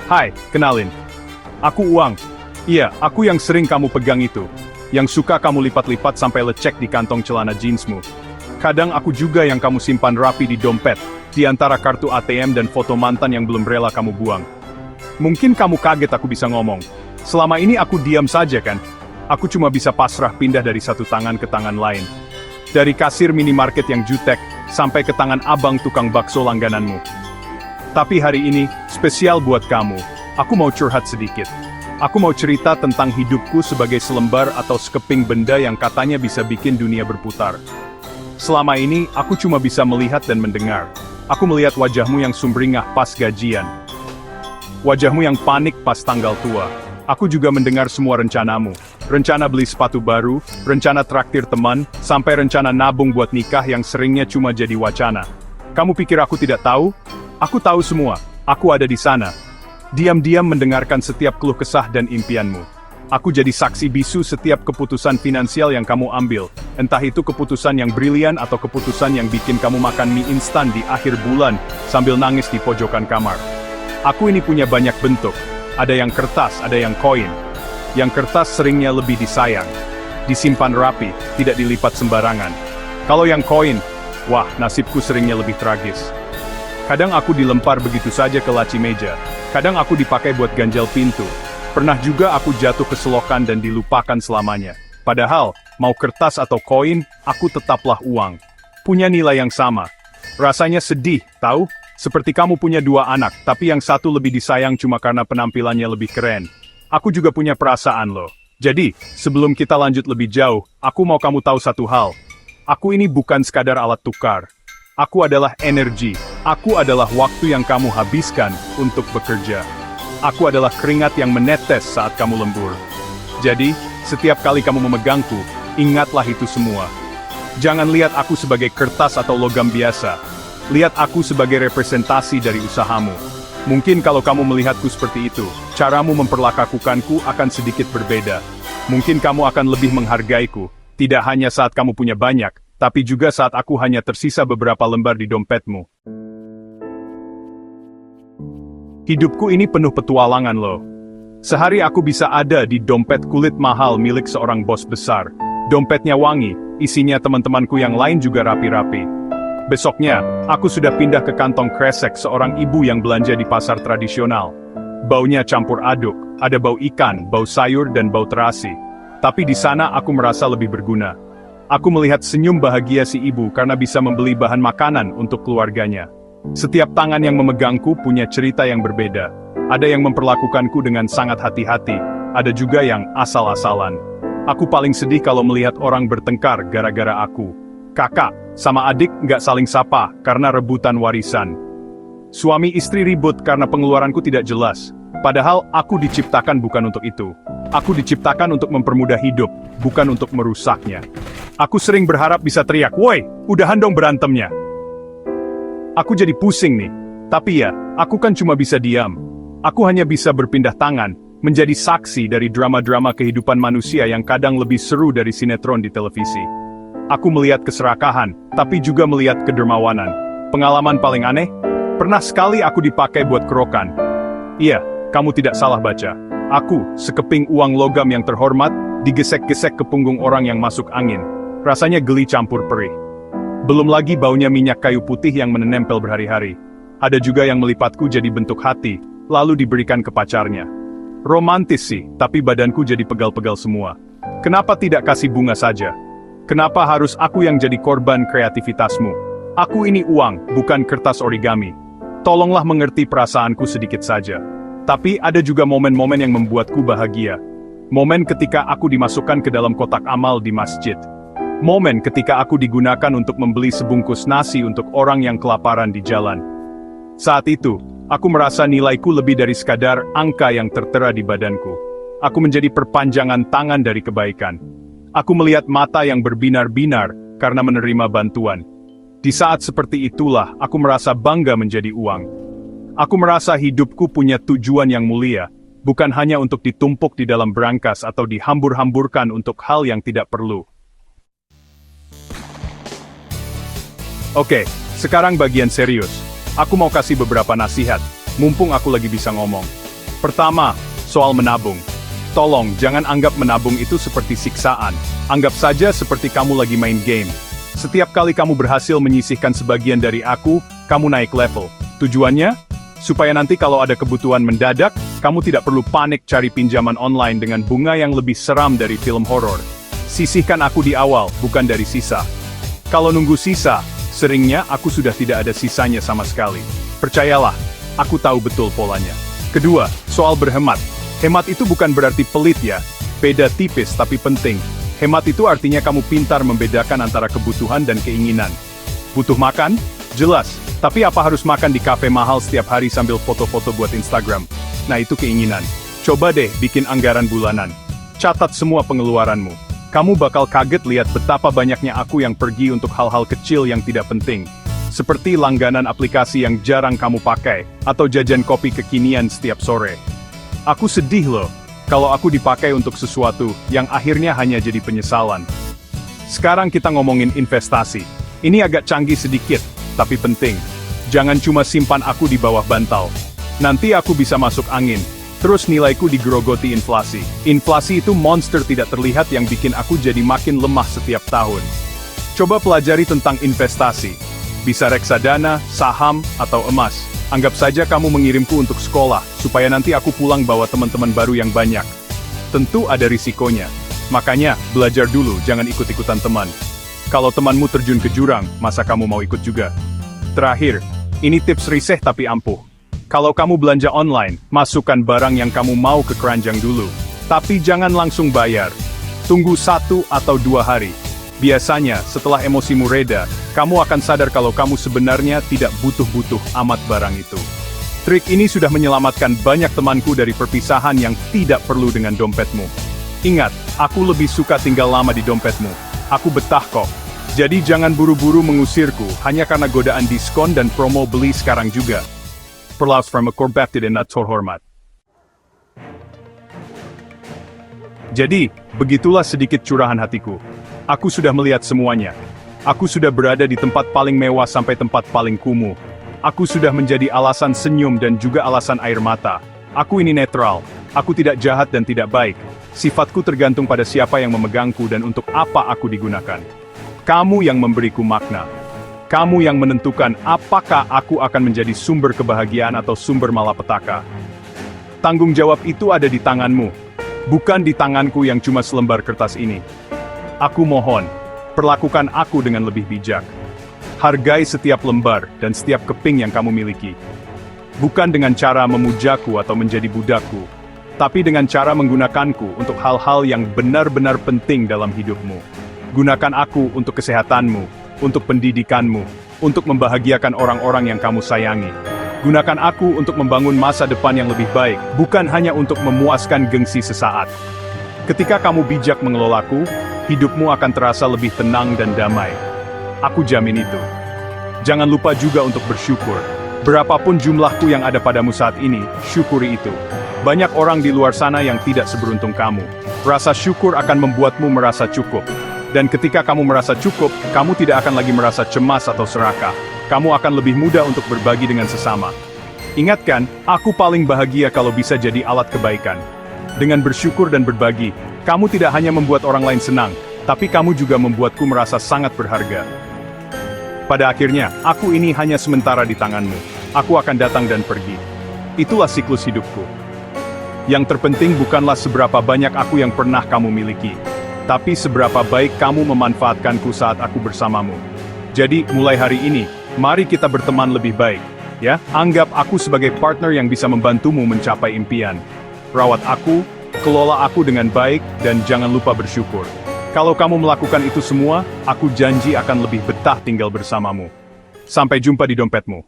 Hai, kenalin. Aku Uang. Iya, aku yang sering kamu pegang itu. Yang suka kamu lipat-lipat sampai lecek di kantong celana jeansmu. Kadang aku juga yang kamu simpan rapi di dompet, di antara kartu ATM dan foto mantan yang belum rela kamu buang. Mungkin kamu kaget aku bisa ngomong. Selama ini aku diam saja kan? Aku cuma bisa pasrah pindah dari satu tangan ke tangan lain. Dari kasir minimarket yang jutek, sampai ke tangan abang tukang bakso langgananmu. Tapi hari ini, spesial buat kamu. Aku mau curhat sedikit. Aku mau cerita tentang hidupku sebagai selembar atau sekeping benda yang katanya bisa bikin dunia berputar. Selama ini, aku cuma bisa melihat dan mendengar. Aku melihat wajahmu yang sumringah pas gajian. Wajahmu yang panik pas tanggal tua. Aku juga mendengar semua rencanamu. Rencana beli sepatu baru, rencana traktir teman, sampai rencana nabung buat nikah yang seringnya cuma jadi wacana. Kamu pikir aku tidak tahu? Aku tahu semua. Aku ada di sana. Diam-diam mendengarkan setiap keluh kesah dan impianmu. Aku jadi saksi bisu setiap keputusan finansial yang kamu ambil. Entah itu keputusan yang brilian atau keputusan yang bikin kamu makan mie instan di akhir bulan sambil nangis di pojokan kamar. Aku ini punya banyak bentuk. Ada yang kertas, ada yang koin. Yang kertas seringnya lebih disayang. Disimpan rapi, tidak dilipat sembarangan. Kalau yang koin, wah, nasibku seringnya lebih tragis. Kadang aku dilempar begitu saja ke laci meja. Kadang aku dipakai buat ganjal pintu. Pernah juga aku jatuh ke selokan dan dilupakan selamanya. Padahal, mau kertas atau koin, aku tetaplah uang. Punya nilai yang sama. Rasanya sedih, tahu? Seperti kamu punya dua anak, tapi yang satu lebih disayang cuma karena penampilannya lebih keren. Aku juga punya perasaan loh. Jadi, sebelum kita lanjut lebih jauh, aku mau kamu tahu satu hal. Aku ini bukan sekadar alat tukar. Aku adalah energi. Aku adalah waktu yang kamu habiskan untuk bekerja. Aku adalah keringat yang menetes saat kamu lembur. Jadi, setiap kali kamu memegangku, ingatlah itu semua. Jangan lihat aku sebagai kertas atau logam biasa. Lihat aku sebagai representasi dari usahamu. Mungkin kalau kamu melihatku seperti itu, caramu memperlakukanku akan sedikit berbeda. Mungkin kamu akan lebih menghargaiku, tidak hanya saat kamu punya banyak, tapi juga saat aku hanya tersisa beberapa lembar di dompetmu. Hidupku ini penuh petualangan loh. Sehari aku bisa ada di dompet kulit mahal milik seorang bos besar. Dompetnya wangi, isinya teman-temanku yang lain juga rapi-rapi. Besoknya, aku sudah pindah ke kantong kresek seorang ibu yang belanja di pasar tradisional. Baunya campur aduk, ada bau ikan, bau sayur dan bau terasi. Tapi di sana aku merasa lebih berguna. Aku melihat senyum bahagia si ibu karena bisa membeli bahan makanan untuk keluarganya. Setiap tangan yang memegangku punya cerita yang berbeda. Ada yang memperlakukanku dengan sangat hati-hati, ada juga yang asal-asalan. Aku paling sedih kalau melihat orang bertengkar gara-gara aku. Kakak sama adik nggak saling sapa karena rebutan warisan. Suami istri ribut karena pengeluaranku tidak jelas. Padahal aku diciptakan bukan untuk itu. Aku diciptakan untuk mempermudah hidup, bukan untuk merusaknya. Aku sering berharap bisa teriak, "Woi, udahan dong berantemnya." Aku jadi pusing nih. Tapi ya, aku kan cuma bisa diam. Aku hanya bisa berpindah tangan, menjadi saksi dari drama-drama kehidupan manusia yang kadang lebih seru dari sinetron di televisi. Aku melihat keserakahan, tapi juga melihat kedermawanan. Pengalaman paling aneh? Pernah sekali aku dipakai buat kerokan. Iya, kamu tidak salah baca. Aku, sekeping uang logam yang terhormat, digesek-gesek ke punggung orang yang masuk angin. Rasanya geli campur perih. Belum lagi baunya minyak kayu putih yang menempel berhari-hari. Ada juga yang melipatku jadi bentuk hati, lalu diberikan ke pacarnya. Romantis sih, tapi badanku jadi pegal-pegal semua. Kenapa tidak kasih bunga saja? Kenapa harus aku yang jadi korban kreativitasmu? Aku ini uang, bukan kertas origami. Tolonglah mengerti perasaanku sedikit saja. Tapi ada juga momen-momen yang membuatku bahagia. Momen ketika aku dimasukkan ke dalam kotak amal di masjid. Momen ketika aku digunakan untuk membeli sebungkus nasi untuk orang yang kelaparan di jalan. Saat itu, aku merasa nilaiku lebih dari sekadar angka yang tertera di badanku. Aku menjadi perpanjangan tangan dari kebaikan. Aku melihat mata yang berbinar-binar karena menerima bantuan. Di saat seperti itulah aku merasa bangga menjadi uang. Aku merasa hidupku punya tujuan yang mulia, bukan hanya untuk ditumpuk di dalam brankas atau dihambur-hamburkan untuk hal yang tidak perlu. Oke, sekarang bagian serius. Aku mau kasih beberapa nasihat, mumpung aku lagi bisa ngomong. Pertama, soal menabung. Tolong, jangan anggap menabung itu seperti siksaan. Anggap saja seperti kamu lagi main game. Setiap kali kamu berhasil menyisihkan sebagian dari aku, kamu naik level. Tujuannya? Supaya nanti kalau ada kebutuhan mendadak, kamu tidak perlu panik cari pinjaman online dengan bunga yang lebih seram dari film horor. Sisihkan aku di awal, bukan dari sisa. Kalau nunggu sisa, seringnya aku sudah tidak ada sisanya sama sekali. Percayalah, aku tahu betul polanya. Kedua, soal berhemat. Hemat itu bukan berarti pelit ya. Beda tipis tapi penting. Hemat itu artinya kamu pintar membedakan antara kebutuhan dan keinginan. Butuh makan? Jelas. Tapi apa harus makan di kafe mahal setiap hari sambil foto-foto buat Instagram? Nah itu keinginan. Coba deh bikin anggaran bulanan. Catat semua pengeluaranmu. Kamu bakal kaget lihat betapa banyaknya aku yang pergi untuk hal-hal kecil yang tidak penting. Seperti langganan aplikasi yang jarang kamu pakai, atau jajan kopi kekinian setiap sore. Aku sedih loh, kalau aku dipakai untuk sesuatu yang akhirnya hanya jadi penyesalan. Sekarang kita ngomongin investasi. Ini agak canggih sedikit, tapi penting. Jangan cuma simpan aku di bawah bantal. Nanti aku bisa masuk angin, terus nilaiku digerogoti inflasi. Inflasi itu monster tidak terlihat yang bikin aku jadi makin lemah setiap tahun. Coba pelajari tentang investasi. Bisa reksadana, saham, atau emas. Anggap saja kamu mengirimku untuk sekolah, supaya nanti aku pulang bawa teman-teman baru yang banyak. Tentu ada risikonya. Makanya, belajar dulu, jangan ikut-ikutan teman. Kalau temanmu terjun ke jurang, masa kamu mau ikut juga? Terakhir, ini tips riseh tapi ampuh. Kalau kamu belanja online, masukkan barang yang kamu mau ke keranjang dulu. Tapi jangan langsung bayar. Tunggu 1 atau 2 hari. Biasanya, setelah emosimu reda, kamu akan sadar kalau kamu sebenarnya tidak butuh-butuh amat barang itu. Trik ini sudah menyelamatkan banyak temanku dari perpisahan yang tidak perlu dengan dompetmu. Ingat, aku lebih suka tinggal lama di dompetmu. Aku betah kok. Jadi jangan buru-buru mengusirku, hanya karena godaan diskon dan promo beli sekarang juga. Perlaus from a Corbaptid and Hormat. Jadi, begitulah sedikit curahan hatiku. Aku sudah melihat semuanya. Aku sudah berada di tempat paling mewah sampai tempat paling kumuh. Aku sudah menjadi alasan senyum dan juga alasan air mata. Aku ini netral. Aku tidak jahat dan tidak baik. Sifatku tergantung pada siapa yang memegangku dan untuk apa aku digunakan. Kamu yang memberiku makna. Kamu yang menentukan apakah aku akan menjadi sumber kebahagiaan atau sumber malapetaka. Tanggung jawab itu ada di tanganmu. Bukan di tanganku yang cuma selembar kertas ini. Aku mohon, perlakukan aku dengan lebih bijak. Hargai setiap lembar dan setiap keping yang kamu miliki. Bukan dengan cara memujaku atau menjadi budakku, tapi dengan cara menggunakanku untuk hal-hal yang benar-benar penting dalam hidupmu. Gunakan aku untuk kesehatanmu, untuk pendidikanmu, untuk membahagiakan orang-orang yang kamu sayangi. Gunakan aku untuk membangun masa depan yang lebih baik, bukan hanya untuk memuaskan gengsi sesaat. Ketika kamu bijak mengelolaku, hidupmu akan terasa lebih tenang dan damai. Aku jamin itu. Jangan lupa juga untuk bersyukur. Berapapun jumlahku yang ada padamu saat ini, syukuri itu. Banyak orang di luar sana yang tidak seberuntung kamu. Rasa syukur akan membuatmu merasa cukup. Dan ketika kamu merasa cukup, kamu tidak akan lagi merasa cemas atau serakah. Kamu akan lebih mudah untuk berbagi dengan sesama. Ingatkan, aku paling bahagia kalau bisa jadi alat kebaikan. Dengan bersyukur dan berbagi, kamu tidak hanya membuat orang lain senang, tapi kamu juga membuatku merasa sangat berharga. Pada akhirnya, aku ini hanya sementara di tanganmu. Aku akan datang dan pergi. Itulah siklus hidupku. Yang terpenting bukanlah seberapa banyak aku yang pernah kamu miliki, tapi seberapa baik kamu memanfaatkanku saat aku bersamamu. Jadi, mulai hari ini, mari kita berteman lebih baik. Ya, anggap aku sebagai partner yang bisa membantumu mencapai impian. Rawat aku, kelola aku dengan baik, dan jangan lupa bersyukur. Kalau kamu melakukan itu semua, aku janji akan lebih betah tinggal bersamamu. Sampai jumpa di dompetmu.